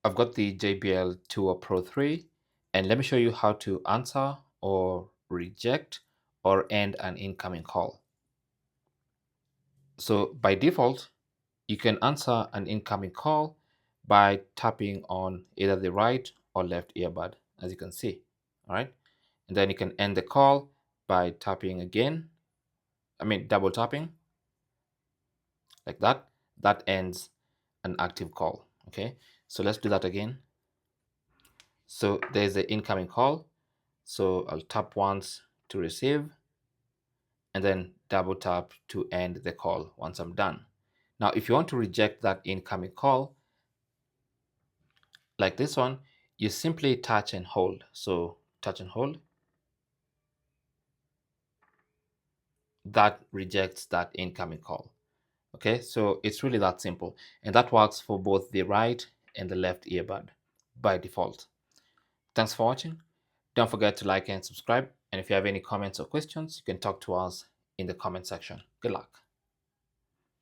I've got the JBL Tour Pro 3, and let me show you how to answer or reject or end an incoming call. So by default, you can answer an incoming call by tapping on either the right or left earbud, as you can see. All right. And then you can end the call by tapping again. Double tapping like that. That ends an active call. Okay. So let's do that again. So there's the incoming call. So I'll tap once to receive and then double tap to end the call once I'm done. Now, if you want to reject that incoming call, like this one, you simply touch and hold. So touch and hold. That rejects that incoming call. Okay, so it's really that simple. And that works for both the right and the left earbud by default. Thanks for watching. Don't forget to like and subscribe. And if you have any comments or questions, you can talk to us in the comment section. Good luck.